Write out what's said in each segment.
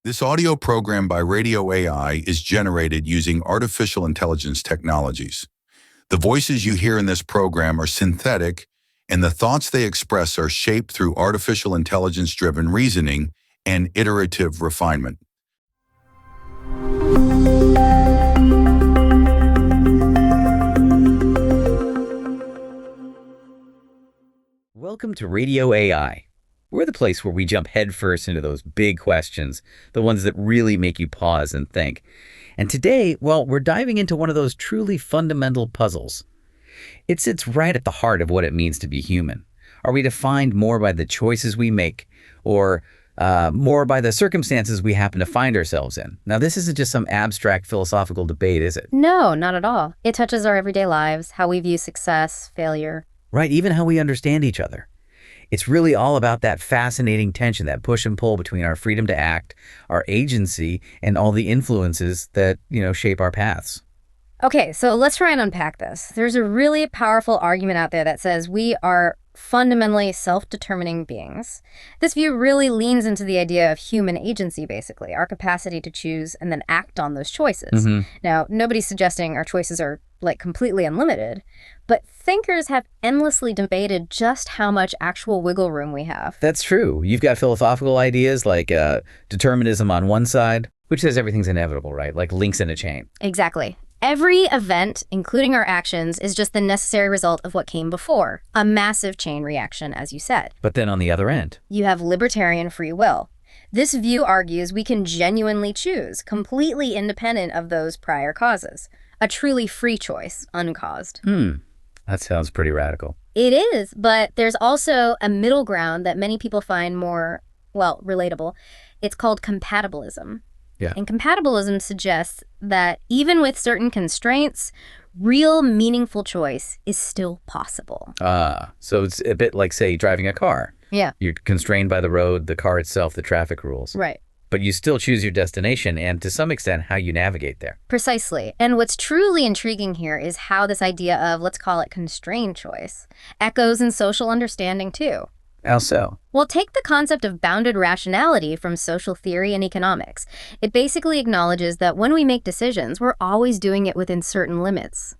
This audio program by Radio AI is generated using artificial intelligence technologies. The voices you hear in this program are synthetic, and the thoughts they express are shaped through artificial intelligence-driven reasoning and iterative refinement. Welcome to Radio AI. We're the place where we jump headfirst into those big questions, the ones that really make you pause and think. And today, well, we're diving into one of those truly fundamental puzzles. It sits right at the heart of what it means to be human. Are we defined more by the choices we make, or more by the circumstances we happen to find ourselves in? Now, this isn't just some abstract philosophical debate, is it? No, not at all. It touches our everyday lives, how we view success, failure. Right, even how we understand each other. It's really all about that fascinating tension, that push and pull between our freedom to act, our agency, and all the influences that, shape our paths. Okay, so let's try and unpack this. There's a really powerful argument out there that says we are fundamentally self-determining beings. This view really leans into the idea of human agency, basically, our capacity to choose and then act on those choices. Now, nobody's suggesting our choices are completely unlimited, but thinkers have endlessly debated just how much actual wiggle room we have. That's true. You've got philosophical ideas like determinism on one side, which says everything's inevitable, right? Like links in a chain. Exactly. Every event, including our actions, is just the necessary result of what came before. A massive chain reaction, as you said. But then on the other end, you have libertarian free will. This view argues we can genuinely choose, completely independent of those prior causes. A truly free choice, uncaused. That sounds pretty radical. It is, but there's also a middle ground that many people find more, relatable. It's called compatibilism. Yeah. And compatibilism suggests that even with certain constraints, real meaningful choice is still possible. So it's a bit like, say, driving a car. Yeah. You're constrained by the road, the car itself, the traffic rules. Right. But you still choose your destination and, to some extent, how you navigate there. Precisely. And what's truly intriguing here is how this idea of, let's call it constrained choice, echoes in social understanding too. How so? Well, take the concept of bounded rationality from social theory and economics. It basically acknowledges that when we make decisions, we're always doing it within certain limits.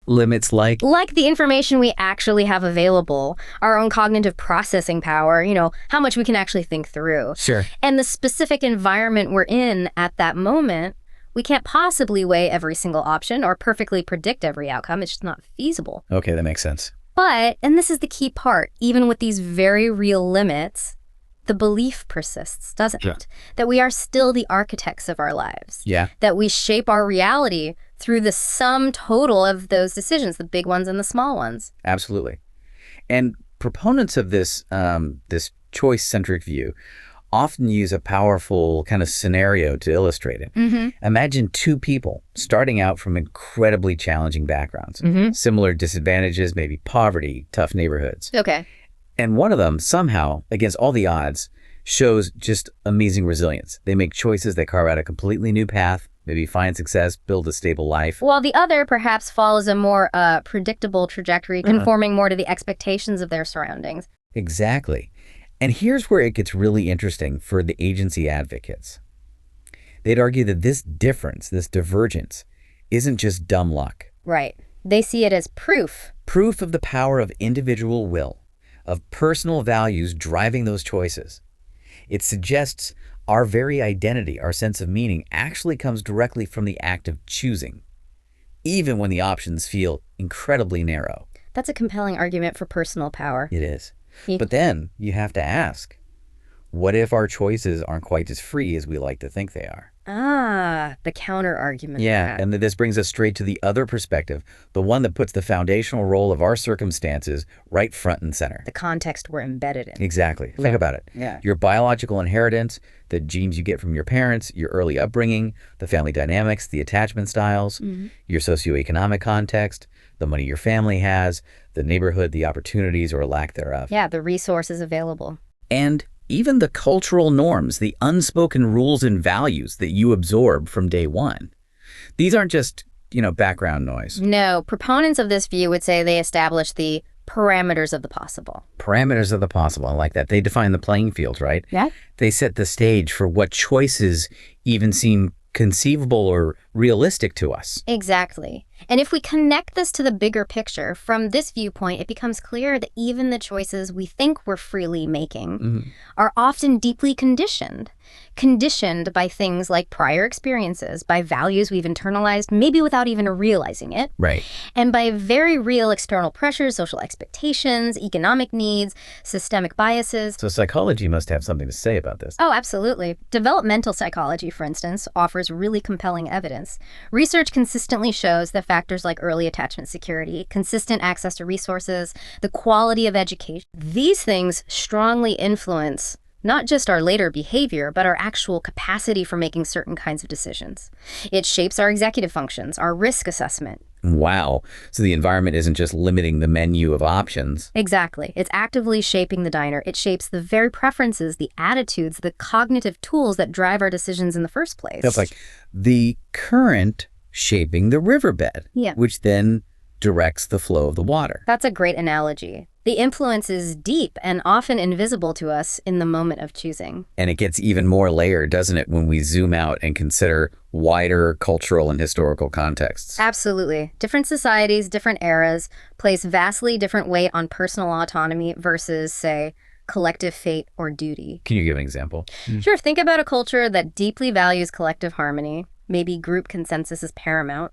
Limits like? Like the information we actually have available, our own cognitive processing power, how much we can actually think through. Sure. And the specific environment we're in at that moment. We can't possibly weigh every single option or perfectly predict every outcome. It's just not feasible. Okay, that makes sense. But, and this is the key part, even with these very real limits, the belief persists, doesn't it? That we are still the architects of our lives. Yeah. That we shape our reality through the sum total of those decisions, the big ones and the small ones. Absolutely. And proponents of this choice-centric view often use a powerful kind of scenario to illustrate it. Imagine two people starting out from incredibly challenging backgrounds, similar disadvantages, maybe poverty, tough neighborhoods. Okay. And one of them somehow, against all the odds, shows just amazing resilience. They make choices that carve out a completely new path, maybe find success, build a stable life. While the other perhaps follows a more predictable trajectory, conforming more to the expectations of their surroundings. Exactly. And here's where it gets really interesting for the agency advocates. They'd argue that this difference, this divergence, isn't just dumb luck. Right. They see it as proof. Proof of the power of individual will, of personal values driving those choices. It suggests our very identity, our sense of meaning, actually comes directly from the act of choosing, even when the options feel incredibly narrow. That's a compelling argument for personal power. It is. But then you have to ask, what if our choices aren't quite as free as we like to think they are? The counter argument. Yeah, and this brings us straight to the other perspective, the one that puts the foundational role of our circumstances right front and center. The context we're embedded in. Exactly. Think about it. Yeah. Your biological inheritance, the genes you get from your parents, your early upbringing, the family dynamics, the attachment styles, your socioeconomic context, the money your family has, the neighborhood, the opportunities or lack thereof. Yeah, the resources available. And even the cultural norms, the unspoken rules and values that you absorb from day one. These aren't just, background noise. No, proponents of this view would say they establish the parameters of the possible. Parameters of the possible. I like that. They define the playing field, right? Yeah. They set the stage for what choices even seem conceivable or realistic to us. Exactly. And if we connect this to the bigger picture, from this viewpoint, it becomes clear that even the choices we think we're freely making are often deeply conditioned by things like prior experiences, by values we've internalized, maybe without even realizing it, Right. and by very real external pressures, social expectations, economic needs, systemic biases. So psychology must have something to say about this. Oh, absolutely. Developmental psychology, for instance, offers really compelling evidence. Research consistently shows that factors like early attachment security, consistent access to resources, the quality of education, these things strongly influence not just our later behavior, but our actual capacity for making certain kinds of decisions. It shapes our executive functions, our risk assessment. Wow. So the environment isn't just limiting the menu of options. Exactly. It's actively shaping the diner. It shapes the very preferences, the attitudes, the cognitive tools that drive our decisions in the first place. That's like the current shaping the riverbed, which then directs the flow of the water. That's a great analogy. The influence is deep and often invisible to us in the moment of choosing. And it gets even more layered, doesn't it, when we zoom out and consider wider cultural and historical contexts? Absolutely. Different societies, different eras place vastly different weight on personal autonomy versus, say, collective fate or duty. Can you give an example? Sure. Think about a culture that deeply values collective harmony. Maybe group consensus is paramount.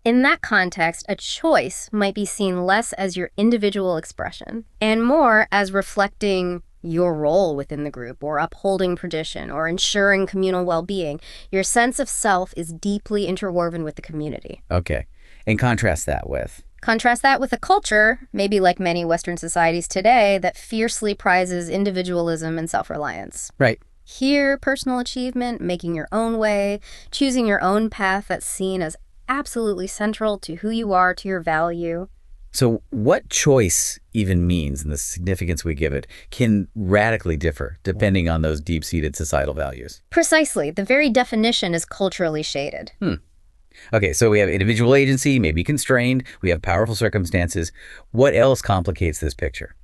In that context, a choice might be seen less as your individual expression and more as reflecting your role within the group or upholding tradition or ensuring communal well-being. Your sense of self is deeply interwoven with the community. Okay. And contrast that with? Contrast that with a culture, maybe like many Western societies today, that fiercely prizes individualism and self-reliance. Right. Here, personal achievement, making your own way, choosing your own path that's seen as absolutely central to who you are, to your value. So what choice even means and the significance we give it can radically differ depending on those deep-seated societal values. Precisely. The very definition is culturally shaded. Okay, so we have individual agency, maybe constrained. We have powerful circumstances. What else complicates this picture?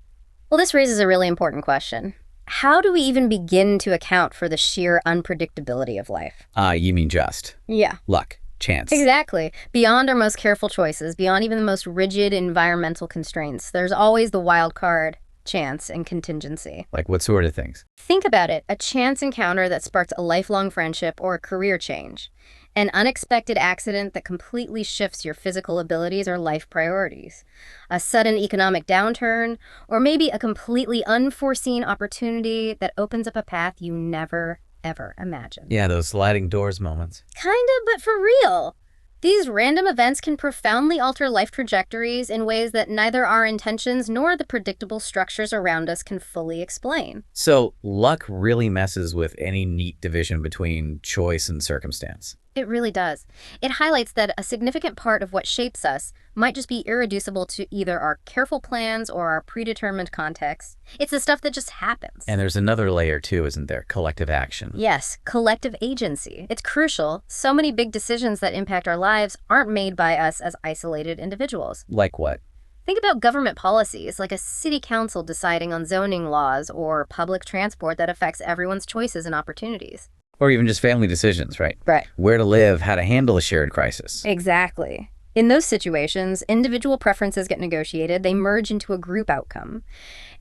Well, this raises a really important question. How do we even begin to account for the sheer unpredictability of life? You mean just? Yeah. Luck, chance. Exactly. Beyond our most careful choices, beyond even the most rigid environmental constraints, there's always the wild card, chance, and contingency. Like what sort of things? Think about it. A chance encounter that sparks a lifelong friendship or a career change. An unexpected accident that completely shifts your physical abilities or life priorities. A sudden economic downturn, or maybe a completely unforeseen opportunity that opens up a path you never, ever imagined. Yeah, those sliding doors moments. Kinda, but for real. These random events can profoundly alter life trajectories in ways that neither our intentions nor the predictable structures around us can fully explain. So luck really messes with any neat division between choice and circumstance. It really does. It highlights that a significant part of what shapes us might just be irreducible to either our careful plans or our predetermined context. It's the stuff that just happens. And there's another layer too, isn't there? Collective action. Yes, collective agency. It's crucial. So many big decisions that impact our lives aren't made by us as isolated individuals. Like what? Think about government policies, like a city council deciding on zoning laws or public transport that affects everyone's choices and opportunities. Or even just family decisions, right? Right. Where to live, how to handle a shared crisis. Exactly. In those situations, individual preferences get negotiated, they merge into a group outcome,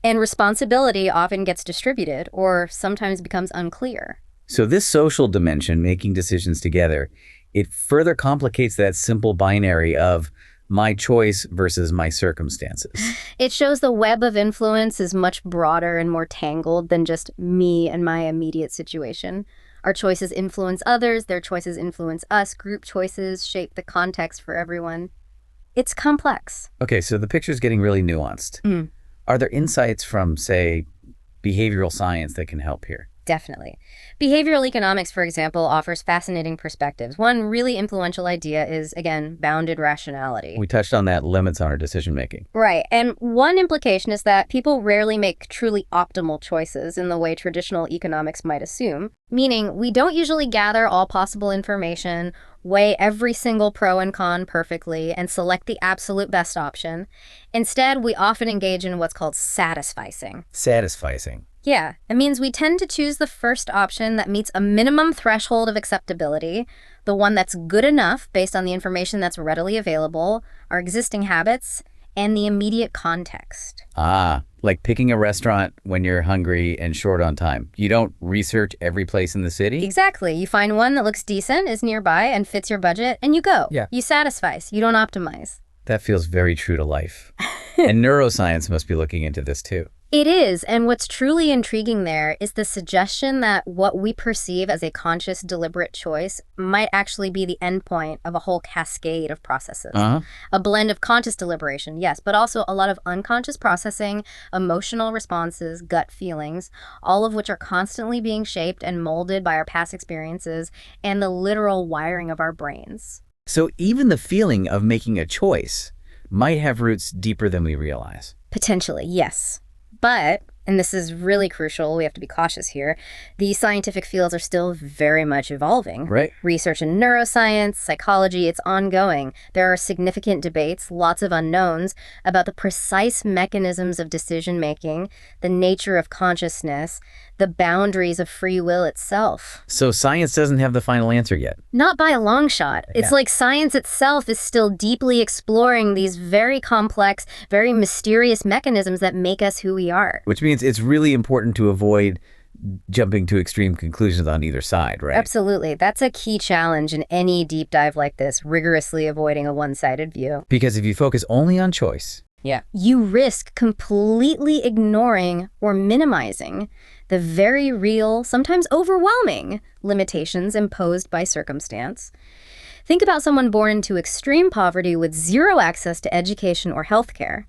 and responsibility often gets distributed or sometimes becomes unclear. So this social dimension, making decisions together, it further complicates that simple binary of my choice versus my circumstances. It shows the web of influence is much broader and more tangled than just me and my immediate situation. Our choices influence others, their choices influence us, group choices shape the context for everyone. It's complex. Okay, so the picture's getting really nuanced. Are there insights from, say, behavioral science that can help here? Definitely. Behavioral economics, for example, offers fascinating perspectives. One really influential idea is, again, bounded rationality. We touched on that, limits on our decision-making. Right. And one implication is that people rarely make truly optimal choices in the way traditional economics might assume, meaning we don't usually gather all possible information, weigh every single pro and con perfectly, and select the absolute best option. Instead, we often engage in what's called satisficing. Satisficing. Yeah, it means we tend to choose the first option that meets a minimum threshold of acceptability, the one that's good enough based on the information that's readily available, our existing habits, and the immediate context. Ah, like picking a restaurant when you're hungry and short on time. You don't research every place in the city? Exactly. You find one that looks decent, is nearby, and fits your budget, and you go. Yeah. You satisfice. You don't optimize. That feels very true to life. And neuroscience must be looking into this too. It is, and what's truly intriguing there is the suggestion that what we perceive as a conscious, deliberate choice might actually be the endpoint of a whole cascade of processes. A blend of conscious deliberation, yes, but also a lot of unconscious processing, emotional responses, gut feelings, all of which are constantly being shaped and molded by our past experiences and the literal wiring of our brains. So even the feeling of making a choice might have roots deeper than we realize. Potentially, yes. But, and this is really crucial, we have to be cautious here, these scientific fields are still very much evolving. Right. Research in neuroscience, psychology, it's ongoing. There are significant debates, lots of unknowns, about the precise mechanisms of decision-making, the nature of consciousness, the boundaries of free will itself. So science doesn't have the final answer yet. Not by a long shot. It's like science itself is still deeply exploring these very complex, very mysterious mechanisms that make us who we are. Which means it's really important to avoid jumping to extreme conclusions on either side, right? Absolutely. That's a key challenge in any deep dive like this, rigorously avoiding a one-sided view. Because if you focus only on choice, you risk completely ignoring or minimizing the very real, sometimes overwhelming, limitations imposed by circumstance. Think about someone born into extreme poverty with zero access to education or healthcare.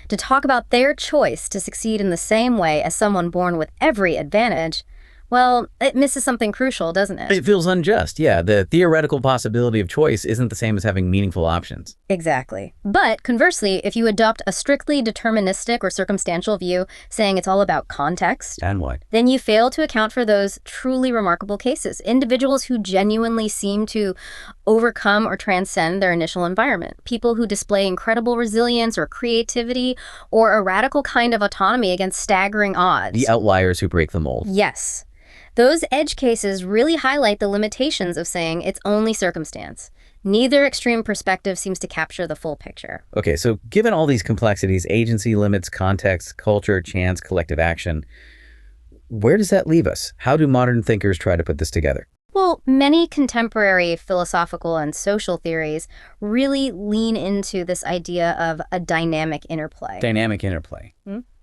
To talk about their choice to succeed in the same way as someone born with every advantage, well, it misses something crucial, doesn't it? it feels unjust. Yeah, the theoretical possibility of choice isn't the same as having meaningful options. Exactly. But conversely, if you adopt a strictly deterministic or circumstantial view, saying it's all about context, And what? then you fail to account for those truly remarkable cases, individuals who genuinely seem to overcome or transcend their initial environment, people who display incredible resilience or creativity or a radical kind of autonomy against staggering odds. The outliers who break the mold. Yes. Those edge cases really highlight the limitations of saying it's only circumstance. Neither extreme perspective seems to capture the full picture. Okay, so given all these complexities, agency limits, context, culture, chance, collective action, where does that leave us? How do modern thinkers try to put this together? Well, many contemporary philosophical and social theories really lean into this idea of a dynamic interplay. Dynamic interplay.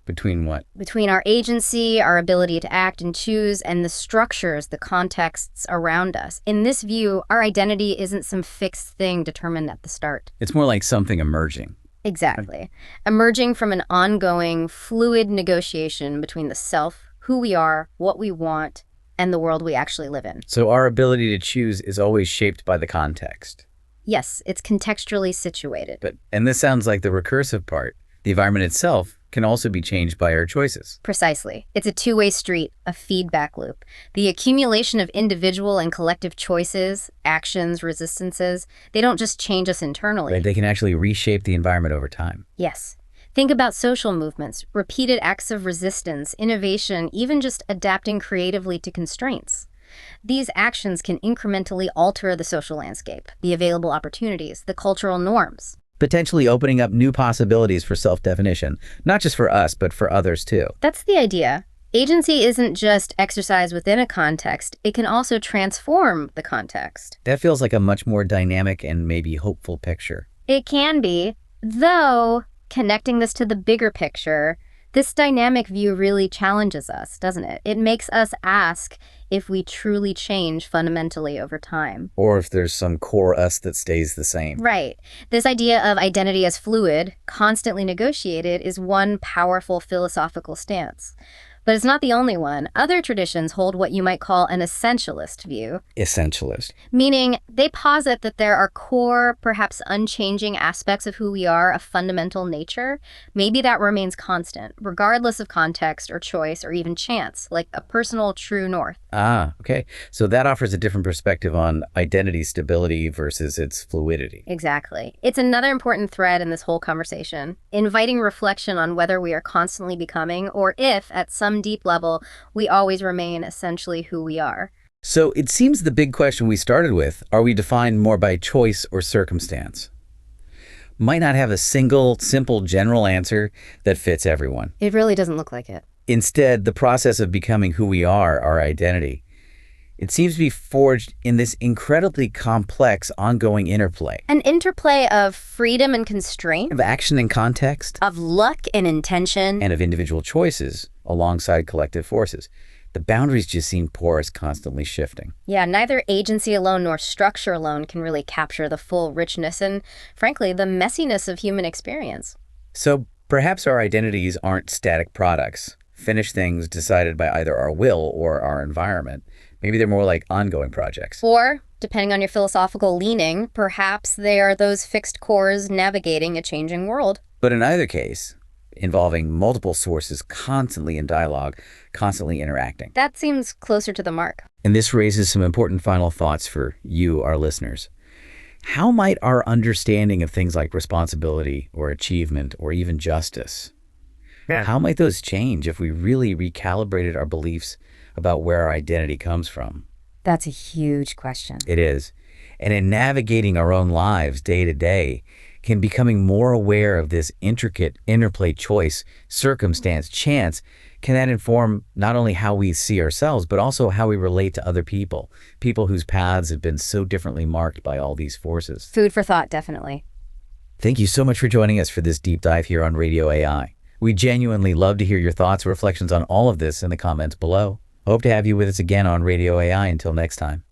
Between what? Between our agency, our ability to act and choose, and the structures, the contexts around us. In this view, our identity isn't some fixed thing determined at the start. It's more like something emerging. Exactly. Emerging from an ongoing, fluid negotiation between the self, who we are, what we want, and the world we actually live in. So our ability to choose is always shaped by the context. Yes, it's contextually situated. And this sounds like the recursive part. The environment itself can also be changed by our choices. Precisely. It's a two-way street, a feedback loop. The accumulation of individual and collective choices, actions, resistances, they don't just change us internally. Right? They can actually reshape the environment over time. Yes. Think about social movements, repeated acts of resistance, innovation, even just adapting creatively to constraints. These actions can incrementally alter the social landscape, the available opportunities, the cultural norms. Potentially opening up new possibilities for self-definition, not just for us, but for others too. That's the idea. Agency isn't just exercise within a context, it can also transform the context. That feels like a much more dynamic and maybe hopeful picture. It can be, though connecting this to the bigger picture, this dynamic view really challenges us, doesn't it? It makes us ask if we truly change fundamentally over time. Or if there's some core us that stays the same. Right. This idea of identity as fluid, constantly negotiated, is one powerful philosophical stance. But it's not the only one. Other traditions hold what you might call an essentialist view, Essentialist. meaning they posit that there are core, perhaps unchanging aspects of who we are, a fundamental nature. Maybe that remains constant, regardless of context or choice or even chance, like a personal true north. Ah, okay. So that offers a different perspective on identity stability versus its fluidity. Exactly. It's another important thread in this whole conversation, inviting reflection on whether we are constantly becoming or if, at some deep level, we always remain essentially who we are. So it seems the big question we started with, are we defined more by choice or circumstance? Might not have a single, simple, general answer that fits everyone. It really doesn't look like it. Instead, the process of becoming who we are, our identity, it seems to be forged in this incredibly complex, ongoing interplay An interplay of freedom and constraint, of action and context, of luck and intention. and of individual choices alongside collective forces. The boundaries just seem porous, constantly shifting. Yeah, neither agency alone nor structure alone can really capture the full richness and, frankly, the messiness of human experience. So perhaps our identities aren't static products, finished things decided by either our will or our environment. Maybe they're more like ongoing projects. Or, depending on your philosophical leaning, perhaps they are those fixed cores navigating a changing world. But in either case, involving multiple sources constantly in dialogue, constantly interacting. That seems closer to the mark. And this raises some important final thoughts for you, our listeners. How might our understanding of things like responsibility or achievement or even justice, how might those change if we really recalibrated our beliefs about where our identity comes from? That's a huge question. It is. And in navigating our own lives day to day, can becoming more aware of this intricate interplay choice, circumstance, chance, can that inform not only how we see ourselves, but also how we relate to other people whose paths have been so differently marked by all these forces? Food for thought, definitely. Thank you so much for joining us for this deep dive here on Radio AI. We genuinely love to hear your thoughts or reflections on all of this in the comments below. Hope to have you with us again on Radio AI. Until next time.